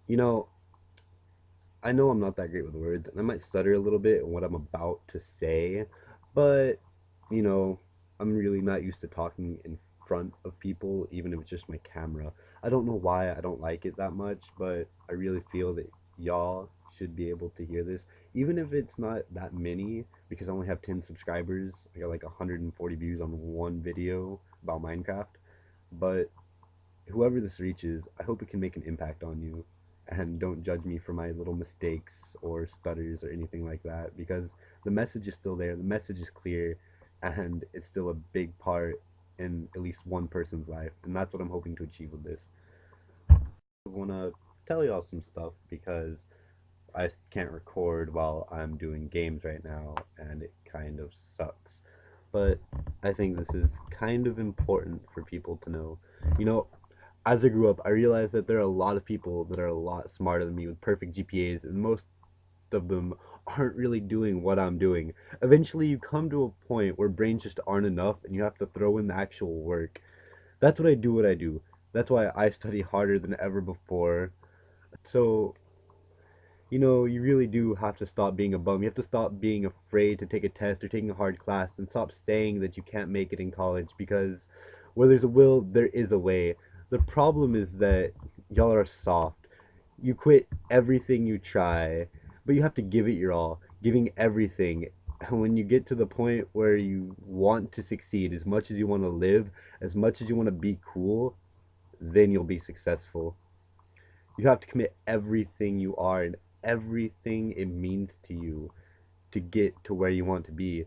You know, I know I'm not that great with words, and I might stutter a little bit in what I'm about to say, but, you know, I'm really not used to talking in front of people, even if it's just my camera. I don't know why I don't like it that much, but I really feel that y'all should be able to hear this, even if it's not that many, because I only have 10 subscribers. I got like 140 views on one video about Minecraft, but whoever this reaches, I hope it can make an impact on you. And don't judge me for my little mistakes or stutters or anything like that, because the message is still there, the message is clear, and it's still a big part in at least one person's life. And that's what I'm hoping to achieve with this. I want to tell y'all some stuff because I can't record while I'm doing games right now, and it kind of sucks. But I think this is kind of important for people to know. You know, as I grew up, I realized that there are a lot of people that are a lot smarter than me with perfect GPAs, and most of them aren't really doing what I'm doing. Eventually, you come to a point where brains just aren't enough, and you have to throw in the actual work. That's what I do. What I do. That's why I study harder than ever before. So, you really do have to stop being a bum. You have to stop being afraid to take a test or taking a hard class and stop saying that you can't make it in college because where there's a will, there is a way. The problem is that y'all are soft. You quit everything you try, but you have to give it your all, giving everything. And when you get to the point where you want to succeed as much as you want to live, as much as you want to be cool, then you'll be successful. You have to commit everything you are and everything it means to you to get to where you want to be.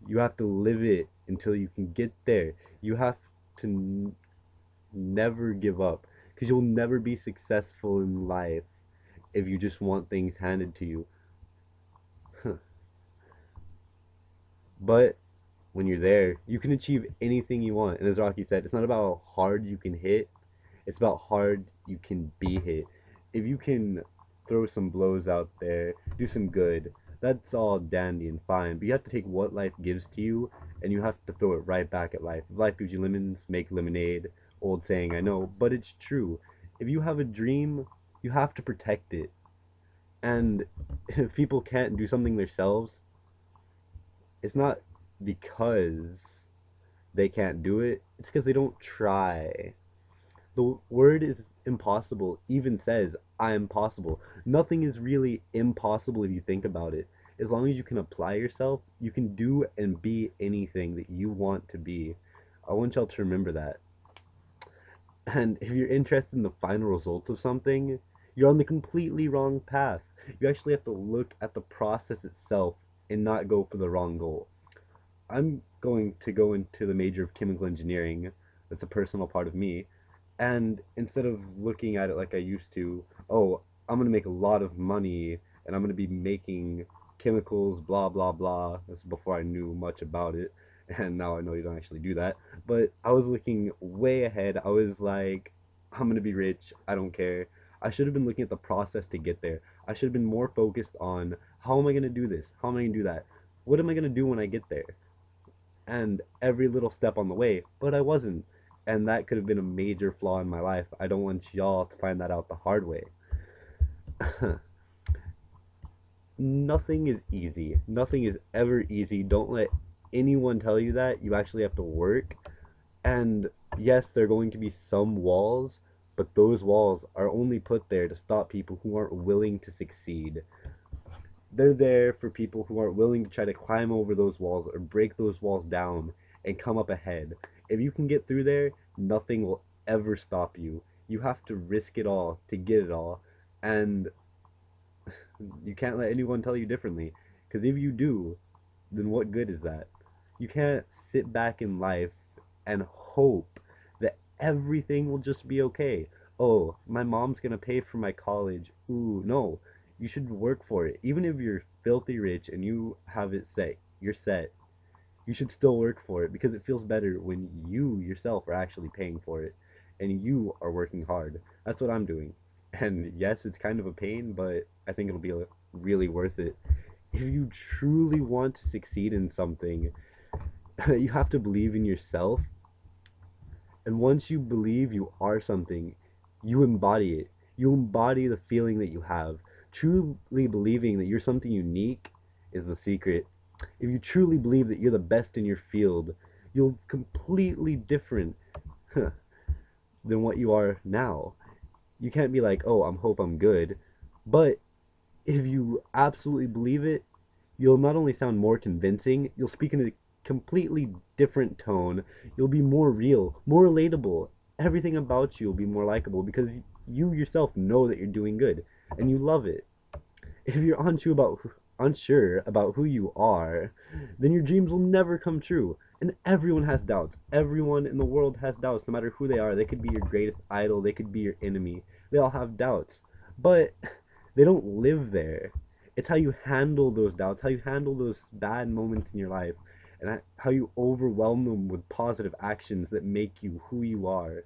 You have to live it until you can get there. You have to never give up because you'll never be successful in life if you just want things handed to you. But when you're there, you can achieve anything you want. And as Rocky said, it's not about how hard you can hit, it's about hard you can be hit. If you can throw some blows out there, do some good, that's all dandy and fine. But you have to take what life gives to you and you have to throw it right back at life. If life gives you lemons, make lemonade. Old saying, I know, but it's true. If you have a dream, you have to protect it. And if people can't do something themselves, it's not because they can't do it, it's because they don't try. The word is impossible even says I am possible. Nothing is really impossible if you think about it. As long as you can apply yourself, you can do and be anything that you want to be. I want y'all to remember that. And if you're interested in the final results of something, you're on the completely wrong path. You actually have to look at the process itself and not go for the wrong goal. I'm going to go into the major of chemical engineering. That's a personal part of me. And instead of looking at it like I used to, oh, I'm going to make a lot of money and I'm going to be making chemicals, blah, blah, blah. That's before I knew much about it. And now I know you don't actually do that. But I was looking way ahead. I was like, I'm going to be rich. I don't care. I should have been looking at the process to get there. I should have been more focused on how am I going to do this? How am I going to do that? What am I going to do when I get there? And every little step on the way, but I wasn't. And that could have been a major flaw in my life. I don't want y'all to find that out the hard way. Nothing is easy. Nothing is ever easy. Don't let anyone tell you that. You actually have to work. And yes, there are going to be some walls, but those walls are only put there to stop people who aren't willing to succeed. They're there for people who aren't willing to try to climb over those walls or break those walls down and come up ahead. If you can get through there, nothing will ever stop you. You have to risk it all to get it all, and you can't let anyone tell you differently. Because if you do, then what good is that? You can't sit back in life and hope that everything will just be okay. Oh, my mom's gonna pay for my college. Ooh, no. You should work for it. Even if you're filthy rich and you have it set, you're set. You should still work for it because it feels better when you yourself are actually paying for it and you are working hard. That's what I'm doing. And yes, it's kind of a pain, but I think it'll be really worth it. If you truly want to succeed in something, you have to believe in yourself. And once you believe you are something, you embody it. You embody the feeling that you have. Truly believing that you're something unique is the secret. If you truly believe that you're the best in your field, you'll completely different than what you are now. You can't be like, oh, hope I'm good. But if you absolutely believe it, you'll not only sound more convincing, you'll speak in a completely different tone. You'll be more real, more relatable. Everything about you will be more likable because you yourself know that you're doing good and you love it. If you're unsure about who you are, then your dreams will never come true. And everyone has doubts. Everyone in the world has doubts, no matter who they are. They could be your greatest idol, they could be your enemy. They all have doubts. But they don't live there. It's how you handle those doubts, how you handle those bad moments in your life, and how you overwhelm them with positive actions that make you who you are.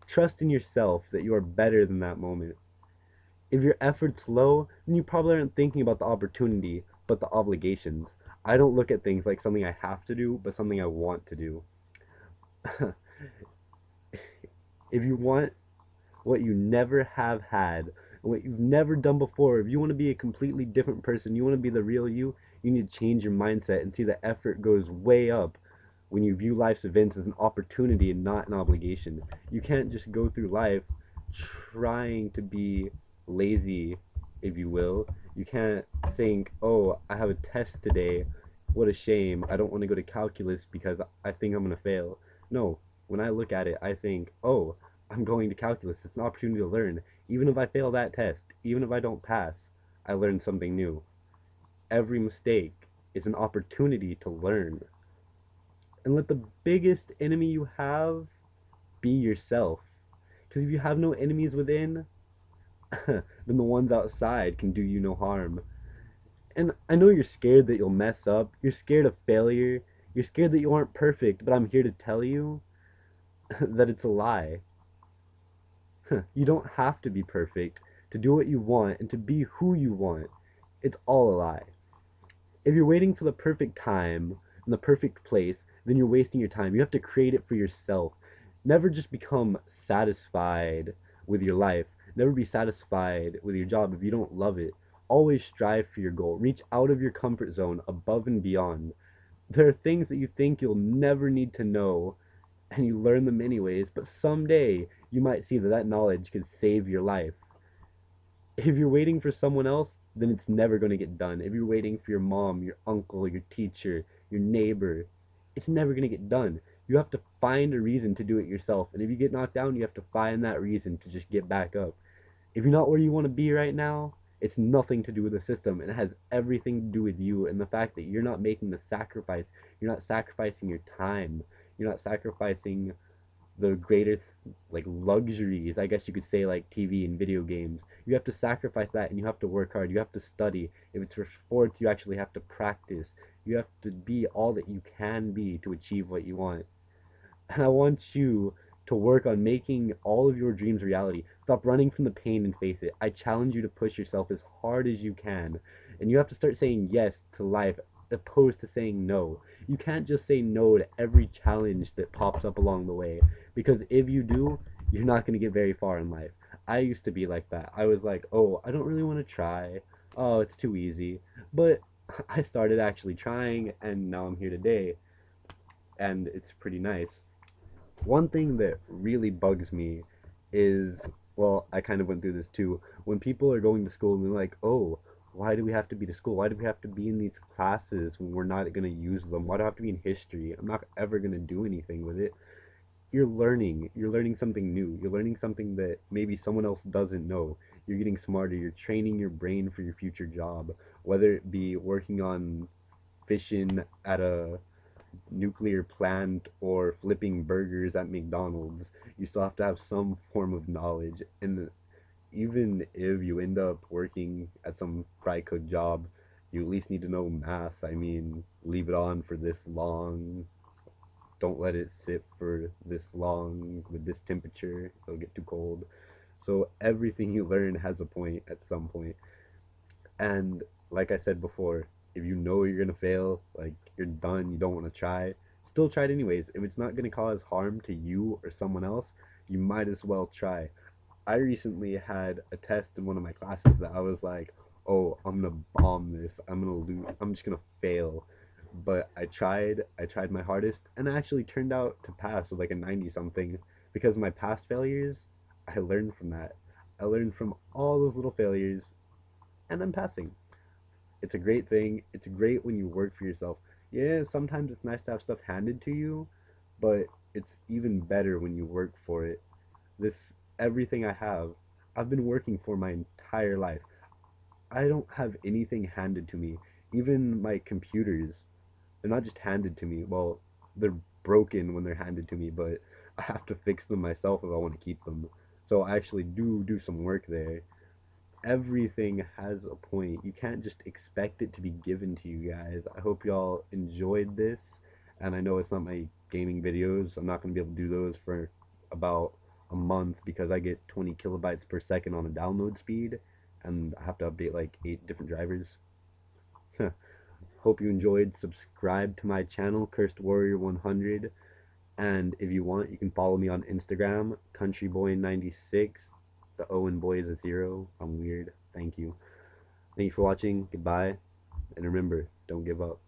Trust in yourself that you are better than that moment. If your effort's low, then you probably aren't thinking about the opportunity, but the obligations. I don't look at things like something I have to do, but something I want to do. If you want what you never have had, and what you've never done before, if you want to be a completely different person, you want to be the real you, you need to change your mindset and see the effort goes way up when you view life's events as an opportunity and not an obligation. You can't just go through life trying to be lazy, if you will. You can't think, oh, I have a test today. What a shame. I don't want to go to calculus because I think I'm going to fail. No, when I look at it, I think, oh, I'm going to calculus. It's an opportunity to learn. Even if I fail that test, even if I don't pass, I learned something new. Every mistake is an opportunity to learn. And let the biggest enemy you have be yourself. Because if you have no enemies within, then the ones outside can do you no harm. And I know you're scared that you'll mess up. You're scared of failure. You're scared that you aren't perfect, but I'm here to tell you that it's a lie. You don't have to be perfect to do what you want and to be who you want. It's all a lie. If you're waiting for the perfect time and the perfect place, then you're wasting your time. You have to create it for yourself. Never just become satisfied with your life. Never be satisfied with your job if you don't love it. Always strive for your goal. Reach out of your comfort zone above and beyond. There are things that you think you'll never need to know, and you learn them anyways, but someday you might see that that knowledge could save your life. If you're waiting for someone else, then it's never going to get done. If you're waiting for your mom, your uncle, your teacher, your neighbor, it's never going to get done. You have to find a reason to do it yourself. And if you get knocked down, you have to find that reason to just get back up. If you're not where you want to be right now, it's nothing to do with the system. It has everything to do with you and the fact that you're not making the sacrifice. You're not sacrificing your time. You're not sacrificing the greater like luxuries, I guess you could say, like TV and video games. You have to sacrifice that and you have to work hard. You have to study. If it's for sports, you actually have to practice. You have to be all that you can be to achieve what you want. And I want you to work on making all of your dreams reality. Stop running from the pain and face it. I challenge you to push yourself as hard as you can. And you have to start saying yes to life opposed to saying no. You can't just say no to every challenge that pops up along the way. Because if you do, you're not going to get very far in life. I used to be like that. I was like, oh, I don't really want to try. Oh, it's too easy. But I started actually trying, and now I'm here today, and it's pretty nice. One thing that really bugs me is, well, I kind of went through this too. When people are going to school and they're like, oh, why do we have to be to school? Why do we have to be in these classes when we're not going to use them? Why do I have to be in history? I'm not ever going to do anything with it. You're learning. You're learning something new. You're learning something that maybe someone else doesn't know. You're getting smarter. You're training your brain for your future job, whether it be working on fission at a nuclear plant or flipping burgers at McDonald's. You still have to have some form of knowledge. And even if you end up working at some fry cook job, you at least need to know math. I mean, leave it on for this long. Don't let it sit for this long with this temperature. It'll get too cold. So everything you learn has a point at some point. And like I said before, if you know you're gonna fail, like you're done, you don't want to try, still try it anyways. If it's not gonna cause harm to you or someone else, you might as well try. I recently had a test in one of my classes that I was like, oh, I'm gonna bomb this. I'm gonna lose. I'm just gonna fail. But I tried my hardest, and I actually turned out to pass with like a 90 something because of my past failures. I learned from that. I learned from all those little failures, and I'm passing. It's a great thing. It's great when you work for yourself. Yeah, sometimes it's nice to have stuff handed to you, but it's even better when you work for it. This everything I have, I've been working for my entire life. I don't have anything handed to me. Even my computers, they're not just handed to me. Well, they're broken when they're handed to me, but I have to fix them myself if I want to keep them. So I actually do some work there. Everything has a point. You can't just expect it to be given to you guys. I hope y'all enjoyed this. And I know it's not my gaming videos. I'm not going to be able to do those for about a month because I get 20 kilobytes per second on a download speed. And I have to update like 8 different drivers. Hope you enjoyed. Subscribe to my channel, Cursed Warrior 100. And if you want, you can follow me on Instagram, countryboy96. The O in boy is a 0. I'm weird. Thank you. Thank you for watching. Goodbye. And remember, don't give up.